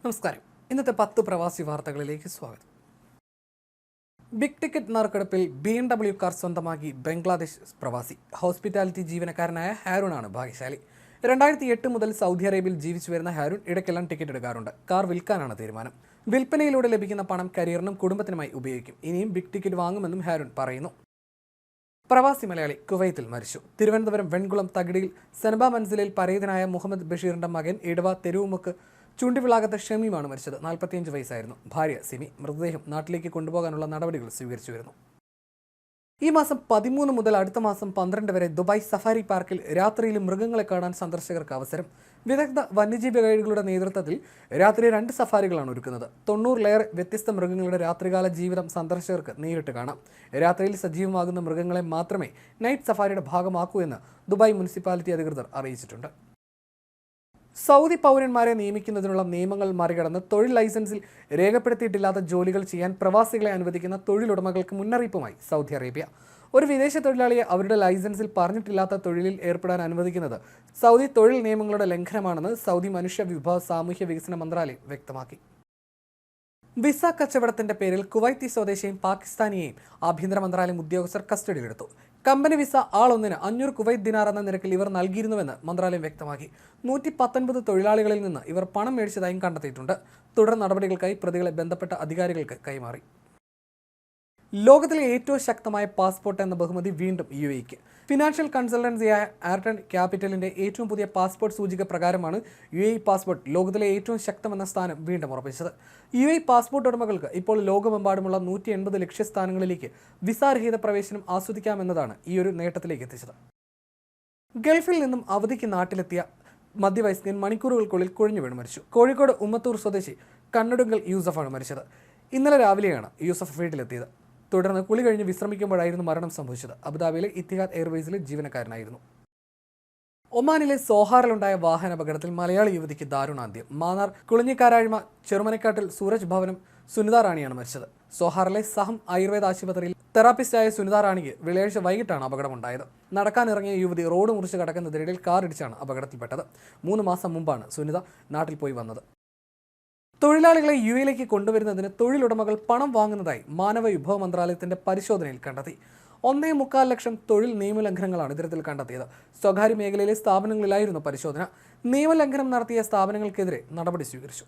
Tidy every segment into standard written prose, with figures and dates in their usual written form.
നമസ്കാരം. ഇന്നത്തെ 10 പ്രവാസി വാർത്തകളിലേക്ക് സ്വാഗതം. ബിഗ് ടിക്കറ്റ് നറുക്കെടുപ്പിൽ BMW കാർ സ്വന്തമാക്കി ബംഗ്ലാദേശ് പ്രവാസി. ഹോസ്പിറ്റാലിറ്റി ജീവനക്കാരനായ ഹാരൂണാണ് ഭാഗ്യശാലി. 2008 മുതൽ സൗദി അറേബ്യയിൽ ജീവിച്ചു വരുന്ന ഹാരൂൺ ഇടയ്ക്കെല്ലാം ടിക്കറ്റ് എടുക്കാറുണ്ട്. കാർ വിൽക്കാനാണ് തീരുമാനം. വിൽപ്പനയിലൂടെ ലഭിക്കുന്ന പണം കരിയറിനും കുടുംബത്തിനുമായി ഉപയോഗിക്കും. ഇനിയും ബിഗ് ടിക്കറ്റ് വാങ്ങുമെന്നും ഹാരൂൺ പറയുന്നു. പ്രവാസി മലയാളി കുവൈത്തിൽ മരിച്ചു. തിരുവനന്തപുരം വെൺകുളം തകിടിയിൽ സെനബ മൻസിലിൽ പരേതനായ മുഹമ്മദ് ബഷീറിന്റെ മകൻ ഇടവ തെരുവുമുക്ക് ചുണ്ടിവിളാകത്തെ ഷമീമാണ് മരിച്ചത്. 45 വയസ്സായിരുന്നു. ഭാര്യ സിമി. മൃതദേഹം നാട്ടിലേക്ക് കൊണ്ടുപോകാനുള്ള നടപടികൾ സ്വീകരിച്ചു വരുന്നു. ഈ മാസം 13 മുതൽ അടുത്ത മാസം 12 വരെ ദുബായ് സഫാരി പാർക്കിൽ രാത്രിയിൽ മൃഗങ്ങളെ കാണാൻ സന്ദർശകർക്ക് അവസരം. വിദഗ്ധ വന്യജീവി ഗൈഡുകളുടെ നേതൃത്വത്തിൽ രാത്രി 2 സഫാരികളാണ് ഒരുക്കുന്നത്. 90-ലേറെ വ്യത്യസ്ത മൃഗങ്ങളുടെ രാത്രികാല ജീവിതം സന്ദർശകർക്ക് നേരിട്ട് കാണാം. രാത്രിയിൽ സജീവമാകുന്ന മൃഗങ്ങളെ മാത്രമേ നൈറ്റ് സഫാരിയുടെ ഭാഗമാക്കൂ എന്ന് ദുബായ് മുനിസിപ്പാലിറ്റി അധികൃതർ അറിയിച്ചിട്ടുണ്ട്. സൗദി പൗരന്മാരെ നിയമിക്കുന്നതിനുള്ള നിയമങ്ങൾ മറികടന്ന് തൊഴിൽ ലൈസൻസിൽ രേഖപ്പെടുത്തിയിട്ടില്ലാത്ത ജോലികൾ ചെയ്യാൻ പ്രവാസികളെ അനുവദിക്കുന്ന തൊഴിലുടമകൾക്ക് മുന്നറിയിപ്പുമായി സൗദി അറേബ്യ. ഒരു വിദേശ തൊഴിലാളിയെ അവരുടെ ലൈസൻസിൽ പറഞ്ഞിട്ടില്ലാത്ത തൊഴിലിൽ ഏർപ്പെടാൻ അനുവദിക്കുന്നത് സൗദി തൊഴിൽ നിയമങ്ങളുടെ ലംഘനമാണെന്ന് സൗദി മനുഷ്യ വിഭവ സാമൂഹ്യ വികസന മന്ത്രാലയം വ്യക്തമാക്കി. വിസ കച്ചവടത്തിന്റെ പേരിൽ കുവൈത്തി സ്വദേശിയെയും പാകിസ്ഥാനിയെയും ആഭ്യന്തര മന്ത്രാലയം ഉദ്യോഗസ്ഥർ കസ്റ്റഡിയിലെടുത്തു. കമ്പനി വിസ ആളൊന്നിന് 500 കുവൈറ്റ് ദിനാർ എന്ന നിരക്കിൽ ഇവർ നൽകിയിരുന്നുവെന്ന് മന്ത്രാലയം വ്യക്തമാക്കി. 119 തൊഴിലാളികളിൽ നിന്ന് ഇവർ പണം മേടിച്ചതായും കണ്ടെത്തിയിട്ടുണ്ട്. തുടർ നടപടികൾക്കായി പ്രതികളെ ബന്ധപ്പെട്ട അധികാരികൾക്ക് കൈമാറി. ലോകത്തിലെ ഏറ്റവും ശക്തമായ പാസ്പോർട്ട് എന്ന ബഹുമതി വീണ്ടും UAEക്ക്. ഫിനാൻഷ്യൽ കൺസൾട്ടൻസിയായ ആർട്ടൺ ക്യാപിറ്റലിന്റെ ഏറ്റവും പുതിയ പാസ്പോർട്ട് സൂചിക പ്രകാരമാണ് UAE പാസ്പോർട്ട് ലോകത്തിലെ ഏറ്റവും ശക്തമെന്ന സ്ഥാനം വീണ്ടും ഉറപ്പിച്ചത്. UAE പാസ്പോർട്ട് ഉടമകൾക്ക് ഇപ്പോൾ ലോകമെമ്പാടുമുള്ള 180 ലക്ഷ്യസ്ഥാനങ്ങളിലേക്ക് വിസാരഹിത പ്രവേശനം ആസ്വദിക്കാമെന്നതാണ് ഈ ഒരു നേട്ടത്തിലേക്ക് എത്തിച്ചത്. ഗൾഫിൽ നിന്നും അവധിക്ക് നാട്ടിലെത്തിയ മധ്യവയസ്കൻ മണിക്കൂറുകൾക്കുള്ളിൽ കുഴഞ്ഞു വീണ് മരിച്ചു. കോഴിക്കോട് ഉമ്മത്തൂർ സ്വദേശി കണ്ണടുങ്കൽ യൂസഫാണ് മരിച്ചത്. ഇന്നലെ രാവിലെയാണ് യൂസഫ് വീട്ടിലെത്തിയത്. തുടർന്ന് കുളി കഴിഞ്ഞ് വിശ്രമിക്കുമ്പോഴായിരുന്നു മരണം സംഭവിച്ചത്. അബുദാബിയിലെ ഇത്തിഹാദ് എയർവേസിലെ ജീവനക്കാരനായിരുന്നു. ഒമാനിലെ സോഹാറിലുണ്ടായ വാഹനാപകടത്തിൽ മലയാളി യുവതിക്ക് ദാരുണാന്ത്യം. മാന്നാർ കുളിഞ്ഞിക്കാരാഴ്മ ചെറുമനക്കാട്ടിൽ സൂരജ് ഭവനം സുനിത റാണിയാണ് മരിച്ചത്. സോഹാറിലെ സഹം ആയുർവേദ ആശുപത്രിയിൽ തെറാപ്പിസ്റ്റായ സുനിത റാണിക്ക് വെള്ളിയാഴ്ച വൈകിട്ടാണ് അപകടമുണ്ടായത്. നടക്കാനിറങ്ങിയ യുവതി റോഡ് മുറിച്ച് കടക്കുന്നതിനിടയിൽ കാറിടിച്ചാണ് അപകടത്തിൽപ്പെട്ടത്. 3 മാസം മുമ്പാണ് സുനിത നാട്ടിൽ പോയി വന്നത്. തൊഴിലാളികളെ UAEയിലേക്ക് കൊണ്ടുവരുന്നതിന് തൊഴിലുടമകൾ പണം വാങ്ങുന്നതായി മാനവ വിഭവ മന്ത്രാലയത്തിന്റെ പരിശോധനയിൽ കണ്ടെത്തി. 1.25 ലക്ഷം തൊഴിൽ നിയമലംഘനങ്ങളാണ് ഇത്തരത്തിൽ കണ്ടെത്തിയത്. സ്വകാര്യ മേഖലയിലെ സ്ഥാപനങ്ങളിലായിരുന്നു പരിശോധന. നിയമലംഘനം നടത്തിയ സ്ഥാപനങ്ങൾക്കെതിരെ നടപടി സ്വീകരിച്ചു.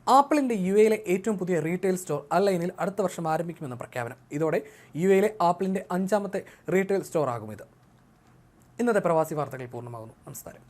ആപ്പിളിന്റെ UAEയിലെ ഏറ്റവും പുതിയ റീറ്റെയിൽ സ്റ്റോർ അൽഐനിൽ അടുത്ത വർഷം ആരംഭിക്കുമെന്ന പ്രഖ്യാപനം. ഇതോടെ UAEയിലെ ആപ്പിളിന്റെ 5ാമത്തെ റീറ്റെയിൽ സ്റ്റോർ ആകും ഇത്. ഇന്നത്തെ പ്രവാസി വാർത്തകൾ പൂർണ്ണമാകുന്നു. നമസ്കാരം.